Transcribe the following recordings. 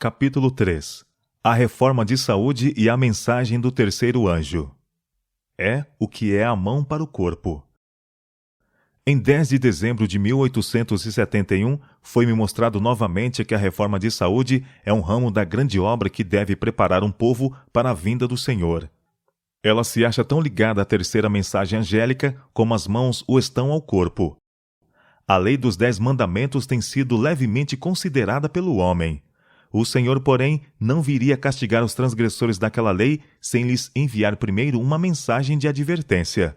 Capítulo 3. A reforma de saúde e a mensagem do terceiro anjo. É o que é a mão para o corpo. Em 10 de dezembro de 1871, foi-me mostrado novamente que a reforma de saúde é um ramo da grande obra que deve preparar um povo para a vinda do Senhor. Ela se acha tão ligada à terceira mensagem angélica como as mãos o estão ao corpo. A lei dos 10 mandamentos tem sido levemente considerada pelo homem. O Senhor, porém, não viria castigar os transgressores daquela lei sem lhes enviar primeiro uma mensagem de advertência.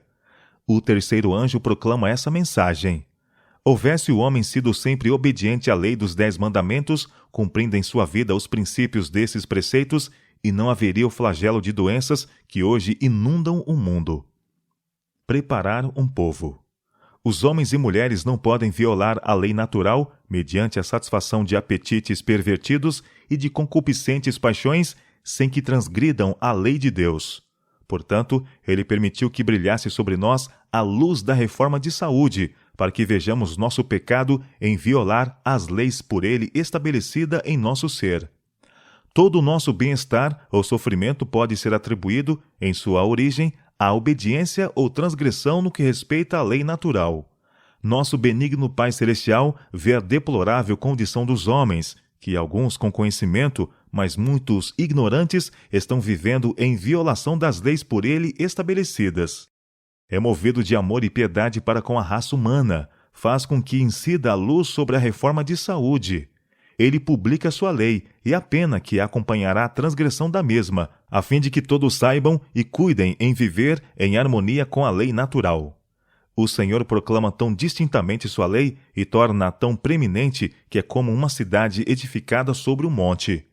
O terceiro anjo proclama essa mensagem. Houvesse o homem sido sempre obediente à lei dos 10 mandamentos, cumprindo em sua vida os princípios desses preceitos, e não haveria o flagelo de doenças que hoje inundam o mundo. Preparar um povo. Os homens e mulheres não podem violar a lei natural mediante a satisfação de apetites pervertidos e de concupiscentes paixões sem que transgridam a lei de Deus. Portanto, ele permitiu que brilhasse sobre nós a luz da reforma de saúde, para que vejamos nosso pecado em violar as leis por ele estabelecida em nosso ser. Todo o nosso bem-estar ou sofrimento pode ser atribuído, em sua origem, à obediência ou transgressão no que respeita à lei natural. Nosso benigno Pai Celestial vê a deplorável condição dos homens, que alguns com conhecimento, mas muitos ignorantes, estão vivendo em violação das leis por ele estabelecidas. É movido de amor e piedade para com a raça humana, faz com que incida a luz sobre a reforma de saúde. Ele publica sua lei e a pena que acompanhará a transgressão da mesma, a fim de que todos saibam e cuidem em viver em harmonia com a lei natural. O Senhor proclama tão distintamente sua lei e torna-a tão preeminente que é como uma cidade edificada sobre um monte.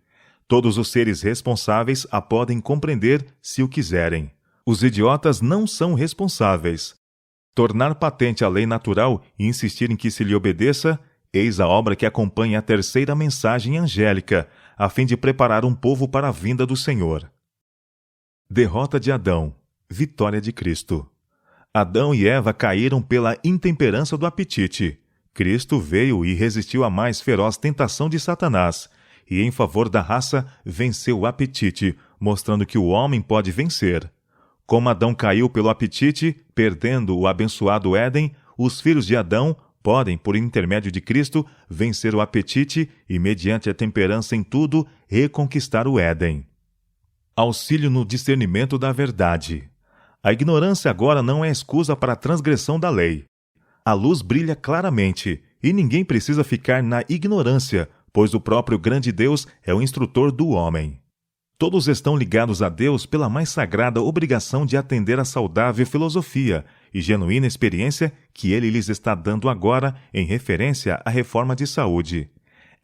Todos os seres responsáveis a podem compreender se o quiserem. Os idiotas não são responsáveis. Tornar patente a lei natural e insistir em que se lhe obedeça, eis a obra que acompanha a terceira mensagem angélica, a fim de preparar um povo para a vinda do Senhor. Derrota de Adão, vitória de Cristo. Adão e Eva caíram pela intemperança do apetite. Cristo veio e resistiu à mais feroz tentação de Satanás, e em favor da raça venceu o apetite, mostrando que o homem pode vencer. Como Adão caiu pelo apetite, perdendo o abençoado Éden, os filhos de Adão podem, por intermédio de Cristo, vencer o apetite e, mediante a temperança em tudo, reconquistar o Éden. Auxílio no discernimento da verdade. A ignorância agora não é excusa para a transgressão da lei. A luz brilha claramente, e ninguém precisa ficar na ignorância, pois o próprio grande Deus é o instrutor do homem. Todos estão ligados a Deus pela mais sagrada obrigação de atender à saudável filosofia e genuína experiência que ele lhes está dando agora em referência à reforma de saúde.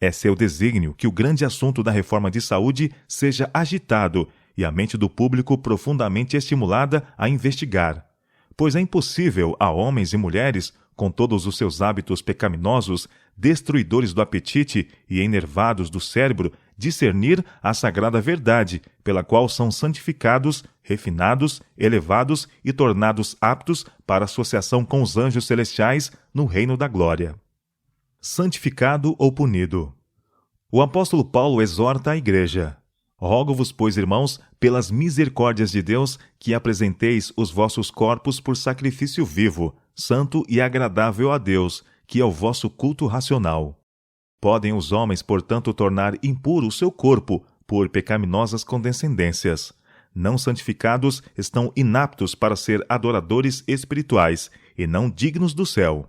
É seu desígnio que o grande assunto da reforma de saúde seja agitado e a mente do público profundamente estimulada a investigar. Pois é impossível a homens e mulheres, com todos os seus hábitos pecaminosos, destruidores do apetite e enervados do cérebro, discernir a sagrada verdade, pela qual são santificados, refinados, elevados e tornados aptos para associação com os anjos celestiais no reino da glória. Santificado ou punido. O apóstolo Paulo exorta a igreja: rogo-vos, pois, irmãos, pelas misericórdias de Deus, que apresenteis os vossos corpos por sacrifício vivo, santo e agradável a Deus, que é o vosso culto racional. Podem os homens, portanto, tornar impuro o seu corpo por pecaminosas condescendências. Não santificados estão inaptos para ser adoradores espirituais e não dignos do céu.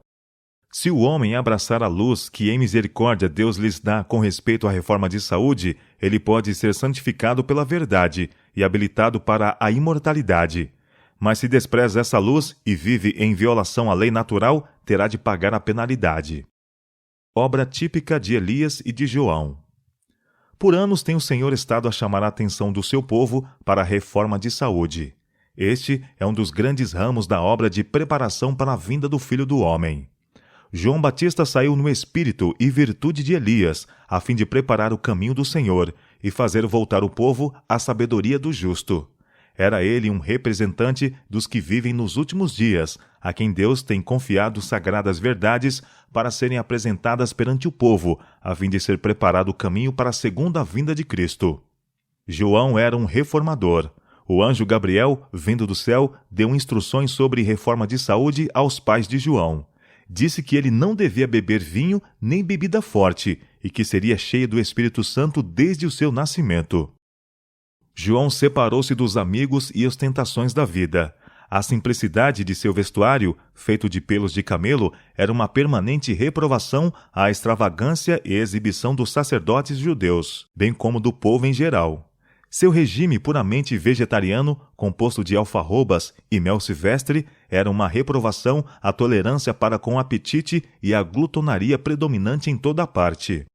Se o homem abraçar a luz que em misericórdia Deus lhes dá com respeito à reforma de saúde, ele pode ser santificado pela verdade e habilitado para a imortalidade. Mas se despreza essa luz e vive em violação à lei natural, terá de pagar a penalidade. Obra típica de Elias e de João. Por anos tem o Senhor estado a chamar a atenção do seu povo para a reforma de saúde. Este é um dos grandes ramos da obra de preparação para a vinda do Filho do Homem. João Batista saiu no espírito e virtude de Elias, a fim de preparar o caminho do Senhor e fazer voltar o povo à sabedoria do justo. Era ele um representante dos que vivem nos últimos dias, a quem Deus tem confiado sagradas verdades para serem apresentadas perante o povo, a fim de ser preparado o caminho para a segunda vinda de Cristo. João era um reformador. O anjo Gabriel, vindo do céu, deu instruções sobre reforma de saúde aos pais de João. Disse que ele não devia beber vinho nem bebida forte e que seria cheio do Espírito Santo desde o seu nascimento. João separou-se dos amigos e ostentações da vida. A simplicidade de seu vestuário, feito de pelos de camelo, era uma permanente reprovação à extravagância e exibição dos sacerdotes judeus, bem como do povo em geral. Seu regime puramente vegetariano, composto de alfarrobas e mel silvestre, era uma reprovação à tolerância para com o apetite e à glutonaria predominante em toda parte.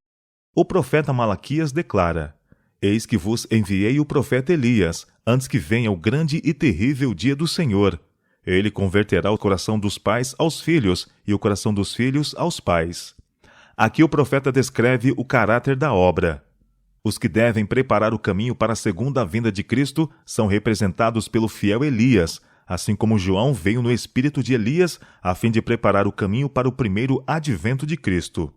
O profeta Malaquias declara: Eis que vos enviei o profeta Elias, antes que venha o grande e terrível dia do Senhor. Ele converterá o coração dos pais aos filhos e o coração dos filhos aos pais. Aqui o profeta descreve o caráter da obra. Os que devem preparar o caminho para a segunda vinda de Cristo são representados pelo fiel Elias, assim como João veio no espírito de Elias a fim de preparar o caminho para o primeiro advento de Cristo.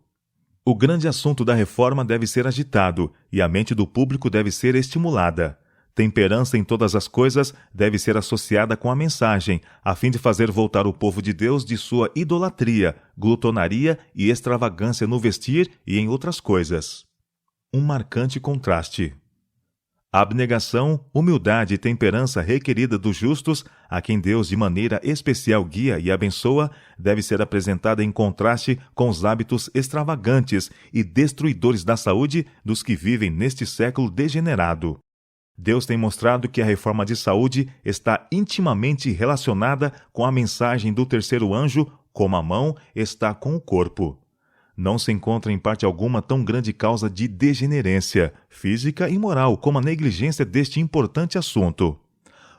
O grande assunto da reforma deve ser agitado e a mente do público deve ser estimulada. Temperança em todas as coisas deve ser associada com a mensagem, a fim de fazer voltar o povo de Deus de sua idolatria, glutonaria e extravagância no vestir e em outras coisas. Um marcante contraste. A abnegação, humildade e temperança requerida dos justos, a quem Deus de maneira especial guia e abençoa, deve ser apresentada em contraste com os hábitos extravagantes e destruidores da saúde dos que vivem neste século degenerado. Deus tem mostrado que a reforma de saúde está intimamente relacionada com a mensagem do terceiro anjo, como a mão está com o corpo. Não se encontra em parte alguma tão grande causa de degenerência física e moral como a negligência deste importante assunto.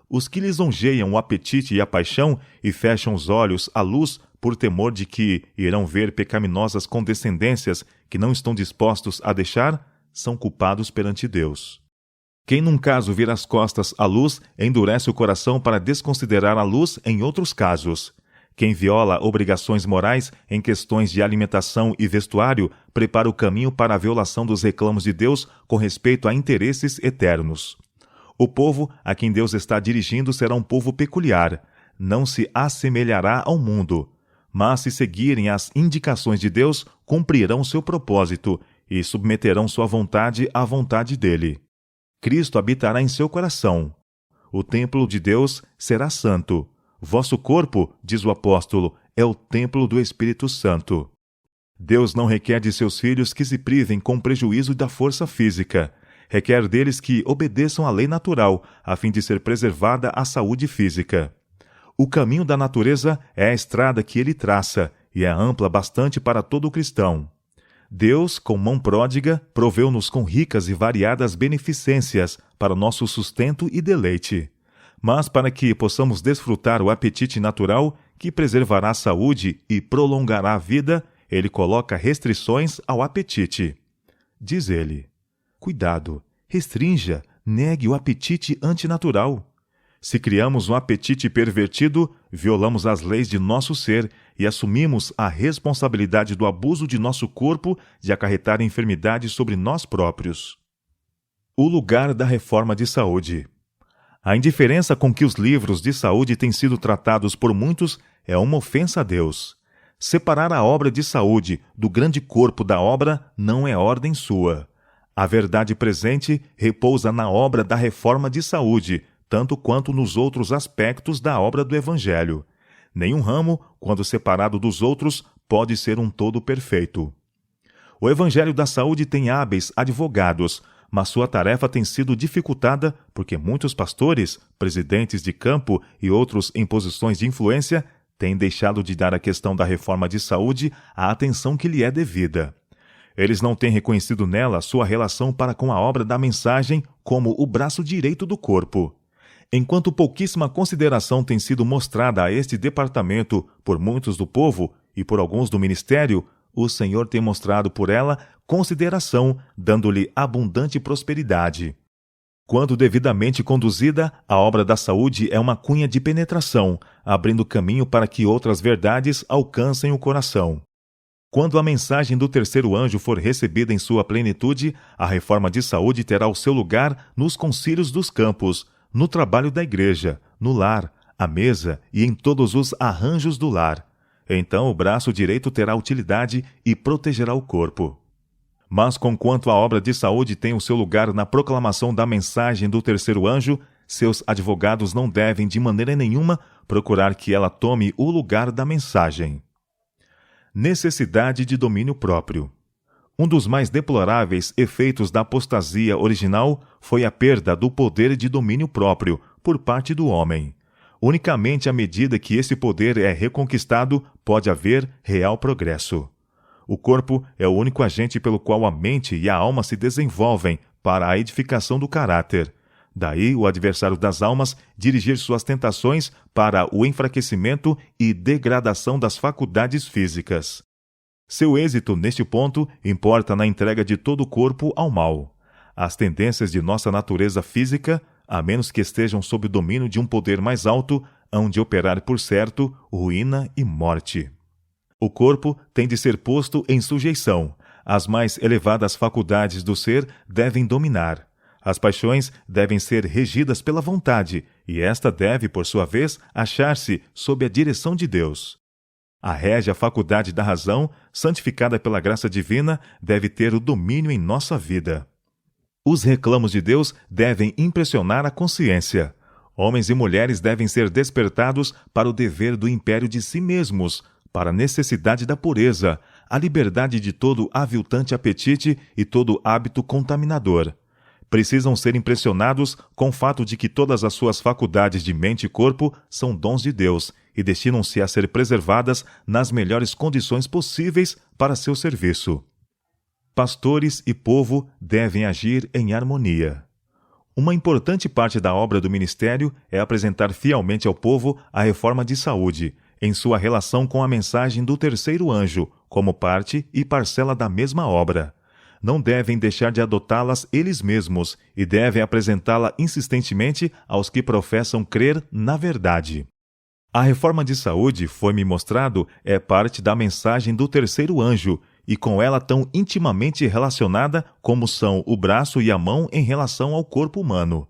Os que lisonjeiam o apetite e a paixão e fecham os olhos à luz por temor de que irão ver pecaminosas condescendências que não estão dispostos a deixar, são culpados perante Deus. Quem num caso vira as costas à luz, endurece o coração para desconsiderar a luz em outros casos. Quem viola obrigações morais em questões de alimentação e vestuário prepara o caminho para a violação dos reclamos de Deus com respeito a interesses eternos. O povo a quem Deus está dirigindo será um povo peculiar, não se assemelhará ao mundo, mas se seguirem as indicações de Deus, cumprirão seu propósito e submeterão sua vontade à vontade dele. Cristo habitará em seu coração. O templo de Deus será santo. Vosso corpo, diz o apóstolo, é o templo do Espírito Santo. Deus não requer de seus filhos que se privem com prejuízo da força física. Requer deles que obedeçam à lei natural, a fim de ser preservada a saúde física. O caminho da natureza é a estrada que ele traça, e é ampla bastante para todo cristão. Deus, com mão pródiga, proveu-nos com ricas e variadas beneficências para nosso sustento e deleite. Mas para que possamos desfrutar o apetite natural, que preservará a saúde e prolongará a vida, ele coloca restrições ao apetite. Diz ele: cuidado, restrinja, negue o apetite antinatural. Se criamos um apetite pervertido, violamos as leis de nosso ser e assumimos a responsabilidade do abuso de nosso corpo de acarretar enfermidades sobre nós próprios. O lugar da reforma de saúde. A indiferença com que os livros de saúde têm sido tratados por muitos é uma ofensa a Deus. Separar a obra de saúde do grande corpo da obra não é ordem sua. A verdade presente repousa na obra da reforma de saúde, tanto quanto nos outros aspectos da obra do Evangelho. Nenhum ramo, quando separado dos outros, pode ser um todo perfeito. O Evangelho da saúde tem hábeis advogados, mas sua tarefa tem sido dificultada porque muitos pastores, presidentes de campo e outros em posições de influência têm deixado de dar à questão da reforma de saúde a atenção que lhe é devida. Eles não têm reconhecido nela sua relação para com a obra da mensagem como o braço direito do corpo. Enquanto pouquíssima consideração tem sido mostrada a este departamento por muitos do povo e por alguns do ministério, o Senhor tem mostrado por ela consideração, dando-lhe abundante prosperidade. Quando devidamente conduzida, a obra da saúde é uma cunha de penetração, abrindo caminho para que outras verdades alcancem o coração. Quando a mensagem do terceiro anjo for recebida em sua plenitude, a reforma de saúde terá o seu lugar nos concílios dos campos, no trabalho da igreja, no lar, à mesa e em todos os arranjos do lar. Então o braço direito terá utilidade e protegerá o corpo. Mas conquanto a obra de saúde tem o seu lugar na proclamação da mensagem do terceiro anjo, seus advogados não devem de maneira nenhuma procurar que ela tome o lugar da mensagem. Necessidade de domínio próprio. Um dos mais deploráveis efeitos da apostasia original foi a perda do poder de domínio próprio por parte do homem. Unicamente à medida que esse poder é reconquistado, pode haver real progresso. O corpo é o único agente pelo qual a mente e a alma se desenvolvem para a edificação do caráter. Daí o adversário das almas dirigir suas tentações para o enfraquecimento e degradação das faculdades físicas. Seu êxito neste ponto importa na entrega de todo o corpo ao mal. As tendências de nossa natureza física, a menos que estejam sob o domínio de um poder mais alto, hão de operar por certo ruína e morte. O corpo tem de ser posto em sujeição. As mais elevadas faculdades do ser devem dominar. As paixões devem ser regidas pela vontade, e esta deve, por sua vez, achar-se sob a direção de Deus. A régia faculdade da razão, santificada pela graça divina, deve ter o domínio em nossa vida. Os reclamos de Deus devem impressionar a consciência. Homens e mulheres devem ser despertados para o dever do império de si mesmos, para a necessidade da pureza, a liberdade de todo aviltante apetite e todo hábito contaminador. Precisam ser impressionados com o fato de que todas as suas faculdades de mente e corpo são dons de Deus e destinam-se a ser preservadas nas melhores condições possíveis para seu serviço. Pastores e povo devem agir em harmonia. Uma importante parte da obra do ministério é apresentar fielmente ao povo a reforma de saúde, em sua relação com a mensagem do terceiro anjo, como parte e parcela da mesma obra. Não devem deixar de adotá-las eles mesmos e devem apresentá-la insistentemente aos que professam crer na verdade. A reforma de saúde, foi-me mostrado, é parte da mensagem do terceiro anjo, e com ela tão intimamente relacionada como são o braço e a mão em relação ao corpo humano.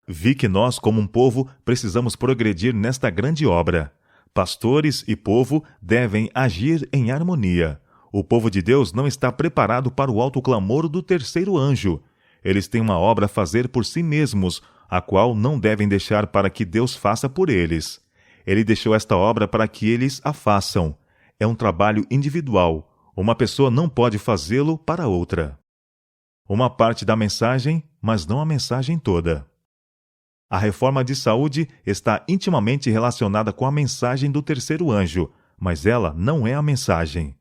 Vi que nós, como um povo, precisamos progredir nesta grande obra. Pastores e povo devem agir em harmonia. O povo de Deus não está preparado para o alto clamor do terceiro anjo. Eles têm uma obra a fazer por si mesmos, a qual não devem deixar para que Deus faça por eles. Ele deixou esta obra para que eles a façam. É um trabalho individual. Uma pessoa não pode fazê-lo para outra. Uma parte da mensagem, mas não a mensagem toda. A reforma de saúde está intimamente relacionada com a mensagem do terceiro anjo, mas ela não é a mensagem.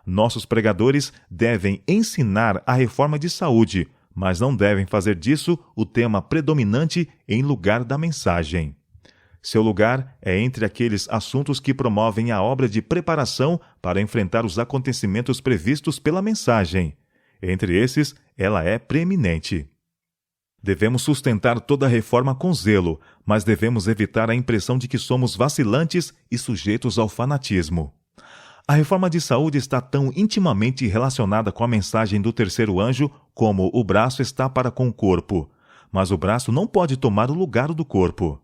Nossos pregadores devem ensinar a reforma de saúde, mas não devem fazer disso o tema predominante em lugar da mensagem. Seu lugar é entre aqueles assuntos que promovem a obra de preparação para enfrentar os acontecimentos previstos pela mensagem. Entre esses, ela é preeminente. Devemos sustentar toda a reforma com zelo, mas devemos evitar a impressão de que somos vacilantes e sujeitos ao fanatismo. A reforma de saúde está tão intimamente relacionada com a mensagem do terceiro anjo como o braço está para com o corpo, mas o braço não pode tomar o lugar do corpo.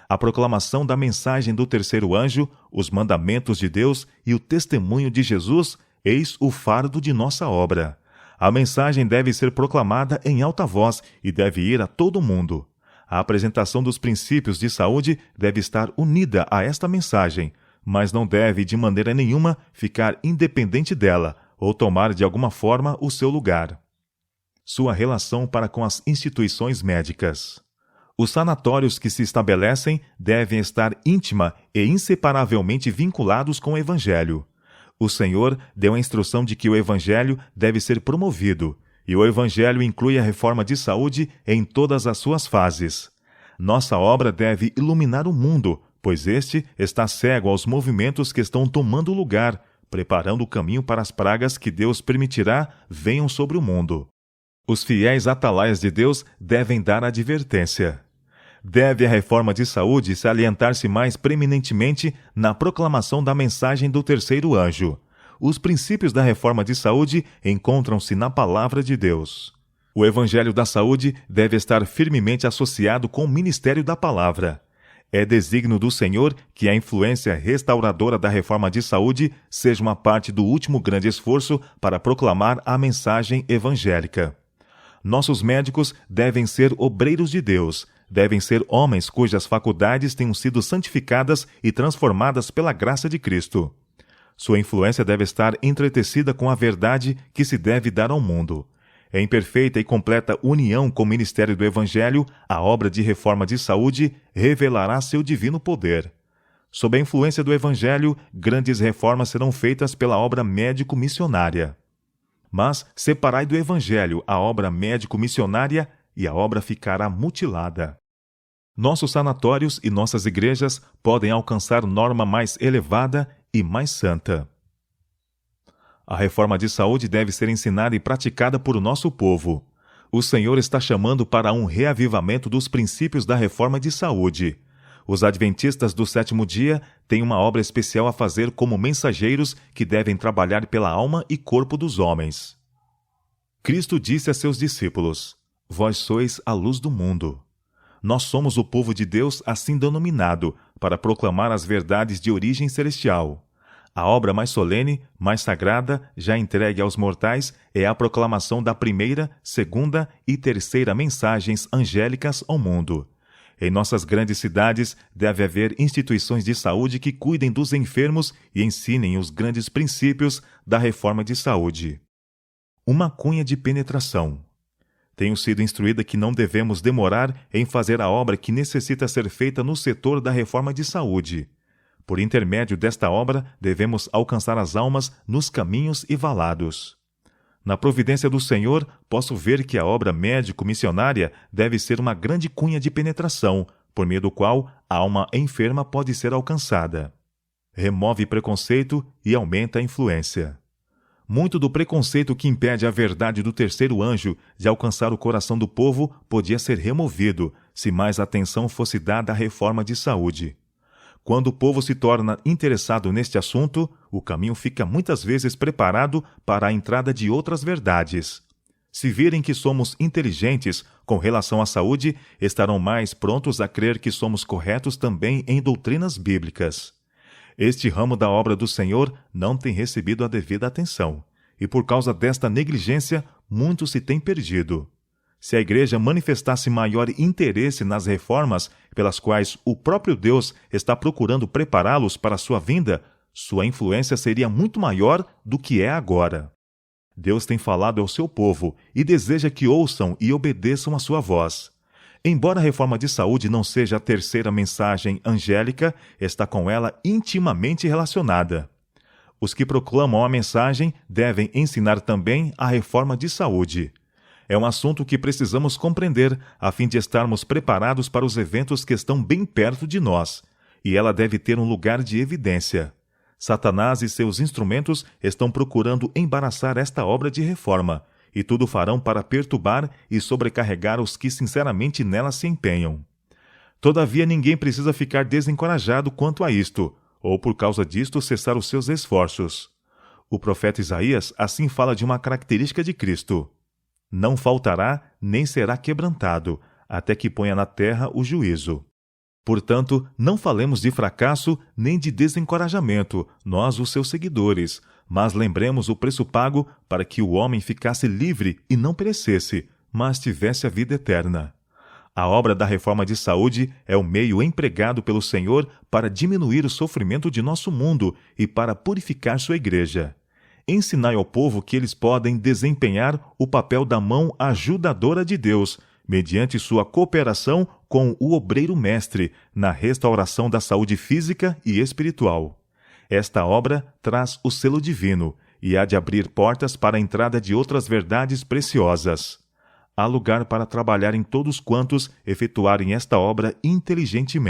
A proclamação da mensagem do terceiro anjo, os mandamentos de Deus e o testemunho de Jesus, eis o fardo de nossa obra. A mensagem deve ser proclamada em alta voz e deve ir a todo mundo. A apresentação dos princípios de saúde deve estar unida a esta mensagem, mas não deve de maneira nenhuma ficar independente dela ou tomar de alguma forma o seu lugar. Sua relação para com as instituições médicas. Os sanatórios que se estabelecem devem estar íntima e inseparavelmente vinculados com o Evangelho. O Senhor deu a instrução de que o Evangelho deve ser promovido, e o Evangelho inclui a reforma de saúde em todas as suas fases. Nossa obra deve iluminar o mundo, pois este está cego aos movimentos que estão tomando lugar, preparando o caminho para as pragas que Deus permitirá venham sobre o mundo. Os fiéis atalaias de Deus devem dar advertência. Deve a reforma de saúde salientar-se mais preeminentemente na proclamação da mensagem do terceiro anjo. Os princípios da reforma de saúde encontram-se na palavra de Deus. O Evangelho da Saúde deve estar firmemente associado com o ministério da palavra. É desígnio do Senhor que a influência restauradora da reforma de saúde seja uma parte do último grande esforço para proclamar a mensagem evangélica. Nossos médicos devem ser obreiros de Deus, devem ser homens cujas faculdades tenham sido santificadas e transformadas pela graça de Cristo. Sua influência deve estar entretecida com a verdade que se deve dar ao mundo. Em perfeita e completa união com o ministério do Evangelho, a obra de reforma de saúde revelará seu divino poder. Sob a influência do Evangelho, grandes reformas serão feitas pela obra médico-missionária. Mas separai do Evangelho a obra médico-missionária e a obra ficará mutilada. Nossos sanatórios e nossas igrejas podem alcançar norma mais elevada e mais santa. A reforma de saúde deve ser ensinada e praticada por nosso povo. O Senhor está chamando para um reavivamento dos princípios da reforma de saúde. Os adventistas do sétimo dia têm uma obra especial a fazer como mensageiros que devem trabalhar pela alma e corpo dos homens. Cristo disse a seus discípulos: Vós sois a luz do mundo. Nós somos o povo de Deus assim denominado, para proclamar as verdades de origem celestial. A obra mais solene, mais sagrada, já entregue aos mortais, é a proclamação da primeira, segunda e terceira mensagens angélicas ao mundo. Em nossas grandes cidades, deve haver instituições de saúde que cuidem dos enfermos e ensinem os grandes princípios da reforma de saúde. Uma cunha de penetração. Tenho sido instruída que não devemos demorar em fazer a obra que necessita ser feita no setor da reforma de saúde. Por intermédio desta obra, devemos alcançar as almas nos caminhos e valados. Na providência do Senhor, posso ver que a obra médico-missionária deve ser uma grande cunha de penetração, por meio do qual a alma enferma pode ser alcançada. Remove preconceito e aumenta a influência. Muito do preconceito que impede a verdade do terceiro anjo de alcançar o coração do povo podia ser removido, se mais atenção fosse dada à reforma de saúde. Quando o povo se torna interessado neste assunto, o caminho fica muitas vezes preparado para a entrada de outras verdades. Se virem que somos inteligentes com relação à saúde, estarão mais prontos a crer que somos corretos também em doutrinas bíblicas. Este ramo da obra do Senhor não tem recebido a devida atenção, e por causa desta negligência, muito se tem perdido. Se a Igreja manifestasse maior interesse nas reformas pelas quais o próprio Deus está procurando prepará-los para a sua vinda, sua influência seria muito maior do que é agora. Deus tem falado ao seu povo e deseja que ouçam e obedeçam a sua voz. Embora a reforma de saúde não seja a terceira mensagem angélica, está com ela intimamente relacionada. Os que proclamam a mensagem devem ensinar também a reforma de saúde. É um assunto que precisamos compreender a fim de estarmos preparados para os eventos que estão bem perto de nós, e ela deve ter um lugar de evidência. Satanás e seus instrumentos estão procurando embaraçar esta obra de reforma, e tudo farão para perturbar e sobrecarregar os que sinceramente nela se empenham. Todavia, ninguém precisa ficar desencorajado quanto a isto, ou por causa disto cessar os seus esforços. O profeta Isaías assim fala de uma característica de Cristo: não faltará nem será quebrantado, até que ponha na terra o juízo. Portanto, não falemos de fracasso nem de desencorajamento, nós os seus seguidores, mas lembremos o preço pago para que o homem ficasse livre e não perecesse, mas tivesse a vida eterna. A obra da reforma de saúde é o meio empregado pelo Senhor para diminuir o sofrimento de nosso mundo e para purificar sua igreja. Ensinai ao povo que eles podem desempenhar o papel da mão ajudadora de Deus, mediante sua cooperação com o obreiro mestre na restauração da saúde física e espiritual. Esta obra traz o selo divino e há de abrir portas para a entrada de outras verdades preciosas. Há lugar para trabalhar em todos quantos efetuarem esta obra inteligentemente.